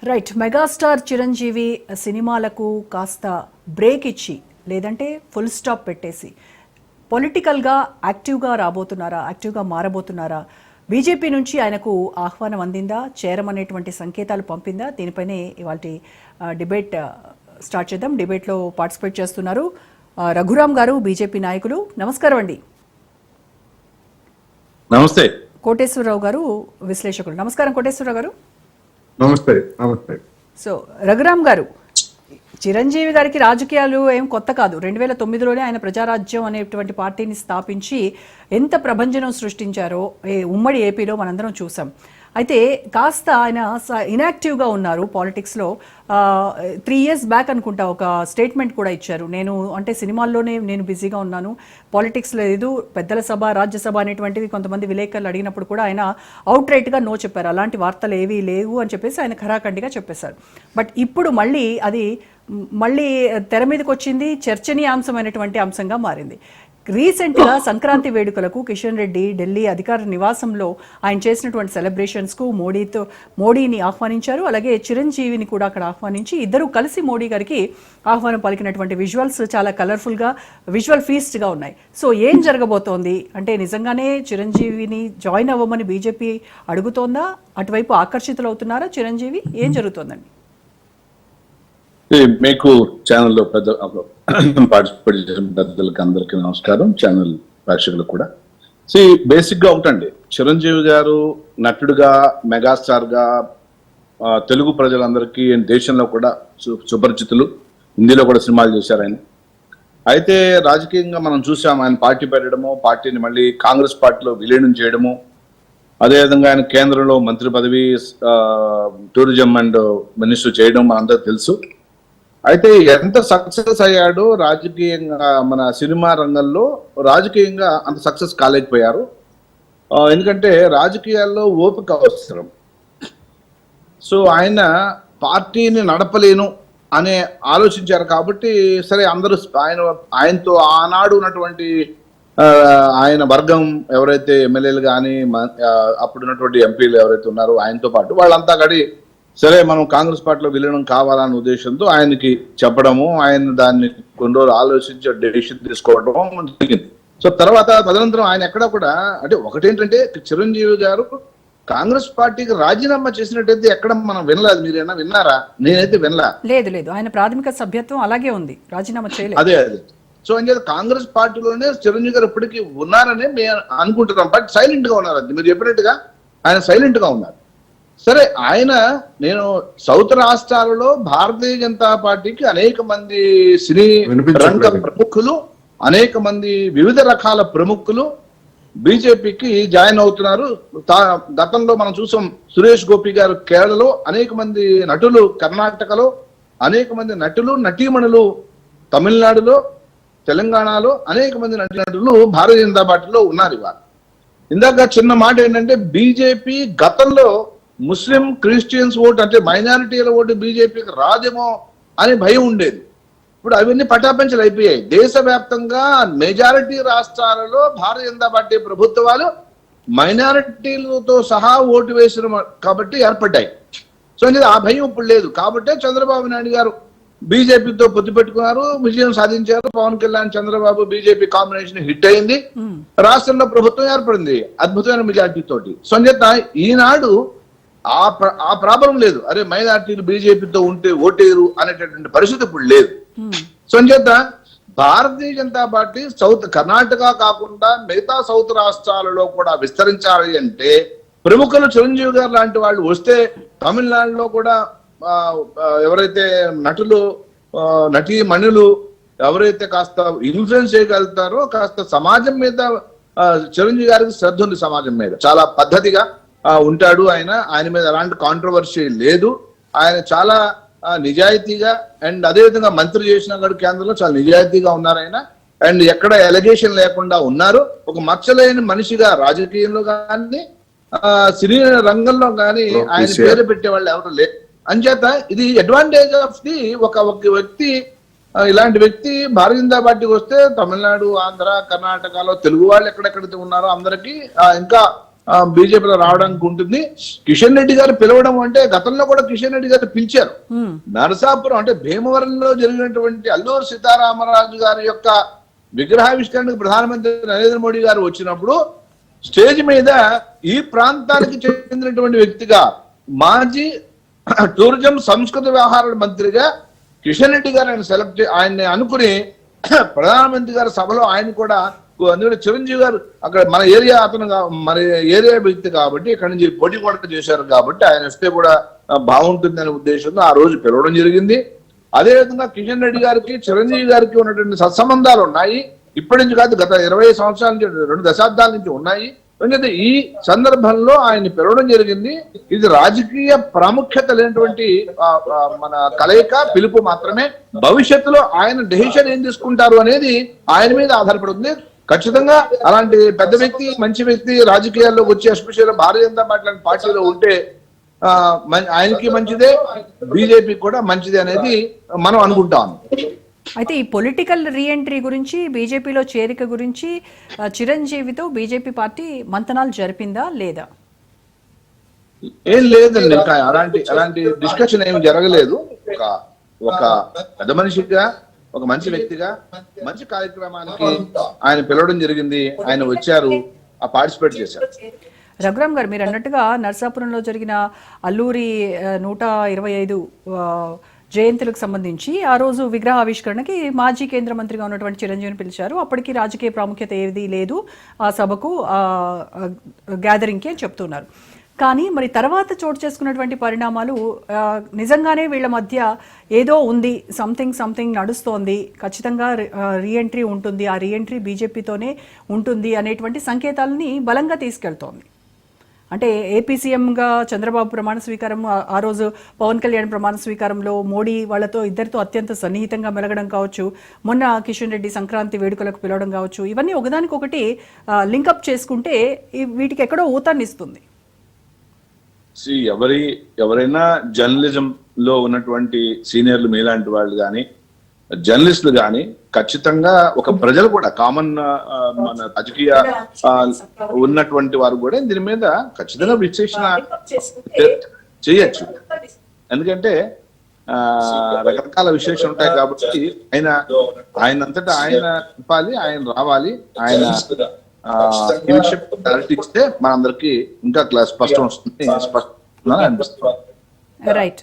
Right. Megastar Chiranjeevi సినిమాలకు కాస్త break ఇచ్చి లేదంటే ఫుల్ స్టాప్ పెట్టేసి పొలిటికల్గా యాక్టివ్గా రాబోతున్నారా, యాక్టివ్గా మారబోతున్నారా? బీజేపీ నుంచి ఆయనకు ఆహ్వానం అందిందా, చేరమనేటువంటి సంకేతాలు పంపిందా? దీనిపైనే ఇవాళ డిబేట్ స్టార్ట్ చేద్దాం. డిబేట్లో పార్టిసిపేట్ చేస్తున్నారు రఘురామ్ గారు, బీజేపీ నాయకులు. నమస్కారం అండి. నమస్తే. కోటేశ్వరరావు గారు, విశ్లేషకులు. నమస్కారం కోటేశ్వరరావు గారు. నమస్తే. నమస్తే. సో రఘురామ్ గారు, చిరంజీవి గారికి రాజకీయాలు ఏం కొత్త కాదు. 2009లోనే ఆయన ప్రజారాజ్యం అనేటువంటి పార్టీని స్థాపించి ఎంత ప్రభంజనం సృష్టించారో ఉమ్మడి ఏపీలో మనందరం చూసాం. అయితే కాస్త ఆయన ఇన్యాక్టివ్గా ఉన్నారు పాలిటిక్స్లో. 3 years బ్యాక్ అనుకుంటా ఒక స్టేట్మెంట్ కూడా ఇచ్చారు. అంటే సినిమాల్లోనే నేను బిజీగా ఉన్నాను, పాలిటిక్స్ లేదు, పెద్దల సభ, రాజ్యసభ అనేటువంటివి కొంతమంది విలేకరులు అడిగినప్పుడు కూడా ఆయన అవుట్ రైట్గా నో చెప్పారు. అలాంటి వార్తలు ఏవీ లేవు అని చెప్పేసి ఆయన ఖరాఖండిగా చెప్పేశారు. బట్ ఇప్పుడు మళ్ళీ తెర మీదకి వచ్చింది, చర్చనీయాంశమైనటువంటి అంశంగా మారింది. రీసెంట్గా సంక్రాంతి వేడుకలకు కిషన్ రెడ్డి ఢిల్లీ అధికార నివాసంలో ఆయన చేసినటువంటి సెలబ్రేషన్స్కు మోడీని ఆహ్వానించారు. అలాగే చిరంజీవిని కూడా అక్కడ ఆహ్వానించి ఇద్దరు కలిసి మోడీ గారికి ఆహ్వానం పలికినటువంటి విజువల్స్ చాలా కలర్ఫుల్గా, విజువల్ ఫీస్ట్గా ఉన్నాయి. సో ఏం జరగబోతోంది అంటే, నిజంగానే చిరంజీవిని జాయిన్ అవ్వమని బీజేపీ అడుగుతోందా? అటువైపు ఆకర్షితులు అవుతున్నారా చిరంజీవి? ఏం జరుగుతోందండి? మీకు ఛానల్లో పార్టిసిపేట్ చేసిన పెద్దలకి అందరికీ నమస్కారం, ఛానల్ ప్రేక్షకులకు కూడా. బేసిక్ గా ఒకటండి, చిరంజీవి గారు నటుడుగా, మెగాస్టార్ గా తెలుగు ప్రజలందరికీ దేశంలో కూడా సుపరిచితులు. హిందీలో కూడా సినిమాలు చేశారు ఆయన. అయితే రాజకీయంగా మనం చూసాం, ఆయన పార్టీ పెట్టడము, పార్టీని మళ్ళీ కాంగ్రెస్ పార్టీలో విలీనం చేయడము, అదేవిధంగా ఆయన కేంద్రంలో మంత్రి పదవి, టూరిజం అండ్ మినిస్టర్ చేయడం మనందరికీ తెలుసు. అయితే ఎంత సక్సెస్ అయ్యాడో రాజకీయంగా, మన సినిమా రంగంలో రాజకీయంగా అంత సక్సెస్ కాలేకపోయారు. ఎందుకంటే రాజకీయాల్లో ఓపిక అవసరం. సో ఆయన పార్టీని నడపలేను అనే ఆలోచించారు కాబట్టి, సరే అందరూ ఆయనతో ఆనాడు ఉన్నటువంటి ఆయన వర్గం ఎవరైతే ఎమ్మెల్యేలు కానీ అప్పుడున్నటువంటి ఎంపీలు ఎవరైతే ఉన్నారో ఆయనతో పాటు వాళ్ళంతా గడి సరే మనం కాంగ్రెస్ పార్టీలో విలీనం కావాలన్న ఉద్దేశంతో ఆయనకి చెప్పడము, ఆయన దాన్ని కొన్ని రోజులు ఆలోచించి డెసిషన్ తీసుకోవడం జరిగింది. సో తర్వాత తదనంతరం ఆయన ఎక్కడా కూడా, అంటే ఒకటేంటంటే చిరంజీవి గారు కాంగ్రెస్ పార్టీకి రాజీనామా చేసినట్టయితే ఎక్కడ మనం వినలేదు. మీరేనా విన్నారా? నేనైతే వినలా. లేదు, ఆయన ప్రాథమిక సభ్యత్వం అలాగే ఉంది, రాజీనామా చేయలేదు. అదే. సో అంటే కాంగ్రెస్ పార్టీలోనే చిరంజీవి గారు ఇప్పటికీ ఉన్నారని మేము అనుకుంటున్నాం. బట్ సైలెంట్ గా ఉన్నారు. అది మీరు చెప్పినట్టుగా ఆయన సైలెంట్ గా ఉన్నారు. సరే, నేను సౌత్ రాష్ట్రాలలో భారతీయ జనతా పార్టీకి అనేక మంది సినీ రంగ ప్రముఖులు, అనేక మంది వివిధ రకాల ప్రముఖులు బీజేపీకి జాయిన్ అవుతున్నారు. గతంలో మనం చూసాం, సురేష్ గోపి గారు కేరళలో, అనేక మంది నటులు కర్ణాటకలో, అనేక మంది నటులు నటీమణులు తమిళనాడులో, తెలంగాణలో అనేక మంది నటులు భారతీయ జనతా పార్టీలో ఉన్నారు. ఇవాళ ఇందాక చిన్న మాట ఏంటంటే, బీజేపీ గతంలో ముస్లిం క్రిస్టియన్స్ ఓటు, అంటే మైనారిటీల ఓటు బీజేపీకి రాదేమో అని భయం ఉండేది. ఇప్పుడు అవన్నీ పటాపంచలు అయిపోయాయి. దేశవ్యాప్తంగా మెజారిటీ రాష్ట్రాలలో భారతీయ జనతా పార్టీ ప్రభుత్వాలు మైనారిటీలతో సహా ఓటు వేసిన కాబట్టి ఏర్పడ్డాయి. సో అనేది ఆ భయం ఇప్పుడు లేదు. కాబట్టే చంద్రబాబు నాయుడు గారు బీజేపీతో పొత్తు పెట్టుకున్నారు, విజయం సాధించారు. Pawan Kalyan, Chandrababu BJP combination hit అయింది. రాష్ట్రంలో ప్రభుత్వం ఏర్పడింది అద్భుతమైన మెజారిటీ తోటి. సో ఈనాడు ఆ ప్రాబ్లం లేదు. అరే మైనార్టీలు బీజేపీతో ఉంటే ఓటేరు అనేటటువంటి పరిస్థితి ఇప్పుడు లేదు. సో భారతీయ జనతా పార్టీ కర్ణాటక కాకుండా మిగతా సౌత్ రాష్ట్రాలలో కూడా విస్తరించాలి అంటే ప్రముఖులు చిరంజీవి గారు లాంటి వాళ్ళు వస్తే, తమిళనాడులో కూడా ఎవరైతే నటులు, నటీమణులు ఎవరైతే కాస్త ఇన్ఫ్లుయెన్స్ చేయగలుగుతారో, కాస్త సమాజం మీద చిరంజీవి గారికి శ్రద్ధ ఉంది, సమాజం మీద చాలా పద్ధతిగా ఉంటాడు. ఆయన మీద ఎలాంటి కాంట్రవర్సీ లేదు. ఆయన చాలా నిజాయితీగా, అండ్ అదేవిధంగా మంత్రి చేసిన గడు కేంద్రంలో చాలా నిజాయితీగా ఉన్నారు ఆయన. అండ్ ఎక్కడ ఎలిగేషన్ లేకుండా ఉన్నారు. ఒక మచ్చలేని మనిషిగా రాజకీయంలో కానీ సినీ రంగంలో కానీ ఆయన పేరు పెట్టే వాళ్ళు ఎవరు లేరు. అంచేత ఇది అడ్వాంటేజ్ ఆఫ్ ది ఒక వ్యక్తి. ఇలాంటి వ్యక్తి భారతీయ జనతా పార్టీకి వస్తే తమిళనాడు, ఆంధ్ర, కర్ణాటకలో తెలుగు వాళ్ళు ఎక్కడెక్కడైతే ఉన్నారో అందరికీ ఇంకా బీజేపీలో రావడానికి ఉంటుంది. కిషన్ రెడ్డి గారు పిలవడం అంటే గతంలో కూడా కిషన్ రెడ్డి గారు పిలిచారు. నరసాపురం అంటే భీమవరంలో జరిగినటువంటి అల్లూరు సీతారామరాజు గారి యొక్క విగ్రహావిష్కరణకు ప్రధానమంత్రి నరేంద్ర మోడీ గారు వచ్చినప్పుడు స్టేజ్ మీద ఈ ప్రాంతానికి చెందినటువంటి వ్యక్తిగా మాజీ టూరిజం సంస్కృతి వ్యవహారాల మంత్రిగా కిషన్ రెడ్డి గారు ఆయన్ని అనుకుని ప్రధానమంత్రి గారి సభలో ఆయన కూడా, ఎందుకంటే చిరంజీవి గారు అక్కడ మన ఏరియా మన ఏరియా వ్యక్తి కాబట్టి ఇక్కడ నుంచి పోటీ కూడా చేశారు కాబట్టి ఆయన వస్తే కూడా బాగుంటుంది అనే ఉద్దేశంతో ఆ రోజు పిలవడం జరిగింది. అదేవిధంగా కిషన్ రెడ్డి గారికి చిరంజీవి గారికి ఉన్నటువంటి సత్సంబంధాలు ఉన్నాయి. ఇప్పటి నుంచి కాదు, గత 20 సంవత్సరాల నుంచి 2 దశాబ్దాల నుంచి ఉన్నాయి. ఎందుకంటే ఈ సందర్భంలో ఆయన పిలవడం జరిగింది. ఇది రాజకీయ ప్రాముఖ్యత లేనటువంటి మన కలయిక, పిలుపు మాత్రమే. భవిష్యత్తులో ఆయన డెసిషన్ ఏం తీసుకుంటారు అనేది ఆయన మీద ఆధారపడుతుంది. ఖచ్చితంగా అలాంటి పెద్ద వ్యక్తి, మంచి వ్యక్తి రాజకీయాల్లోకి వచ్చి ఎస్పెషల్ భారతీయ జనతా పార్టీలో ఉంటే ఆయనకి మంచిదే, బీజేపీ కూడా మంచిదే అనేది మనం అనుకుంటాం. అయితే ఈ పొలిటికల్ రీఎంట్రీ గురించి, బీజేపీలో చేరిక గురించి చిరంజీవితో బీజేపీ పార్టీ మంతనాలు జరిపిందా లేదా? ఏం లేదండి, ఇంకా అలాంటి డిస్కషన్ ఏమి జరగలేదు. ఒక పెద్ద మనిషిగా, ఒక మంచి వ్యక్తిగా మంచి కార్యక్రమానికి ఆయన పిలవడం జరిగింది. ఆయన వచ్చారు, పార్టిసిపేట్ చేశారు. రఘురామ్ గారు, మీరు అన్నట్టుగా నర్సాపురంలో జరిగిన అల్లూరి 125 జయంతులకు సంబంధించి ఆ రోజు విగ్రహ ఆవిష్కరణకి మాజీ కేంద్ర మంత్రిగా ఉన్నటువంటి చిరంజీవిని పిలిచారు. అప్పటికి రాజకీయ ప్రాముఖ్యత ఏది లేదు ఆ సభకు, గ్యాదరింగ్కి అని చెప్తున్నారు. కానీ మరి తర్వాత చోటు చేసుకున్నటువంటి పరిణామాలు నిజంగానే వీళ్ళ మధ్య ఏదో ఉంది, సంథింగ్ నడుస్తోంది, ఖచ్చితంగా రీఎంట్రీ ఉంటుంది, ఆ రీఎంట్రీ బీజేపీతోనే ఉంటుంది అనేటువంటి సంకేతాలని బలంగా తీసుకెళ్తోంది. అంటే ఏపీ సీఎంగా చంద్రబాబు ప్రమాణ స్వీకారం, ఆ రోజు పవన్ కళ్యాణ్ ప్రమాణ స్వీకారంలో మోడీ వాళ్ళతో ఇద్దరితో అత్యంత సన్నిహితంగా మెలగడం కావచ్చు, మొన్న కిషన్ రెడ్డి సంక్రాంతి వేడుకలకు పిలవడం కావచ్చు, ఇవన్నీ ఒకదానికొకటి లింకప్ చేసుకుంటే వీటికి ఎక్కడో ఊతాన్నిస్తుంది. ఎవరైనా జర్నలిజం లో ఉన్నటువంటి సీనియర్లు మీలాంటి వాళ్ళు కానీ, జర్నలిస్టులు కానీ ఖచ్చితంగా ఒక ప్రజలు కూడా కామన్ మన రాజకీయ ఉన్నటువంటి వారు కూడా దీని మీద ఖచ్చితంగా విశ్లేషణ చేయొచ్చు. ఎందుకంటే రకరకాల విశ్లేషణ ఉంటాయి కాబట్టి ఆయన అంతటా ఆయన చెప్పాలి, ఆయన రావాలి, ఆయన ఈ విషయం క్లారిటీ ఇస్తే మనందరికి ఇంకా స్పష్టం వస్తుంది, స్పష్టంగా అనిపిస్తుంది. రైట్.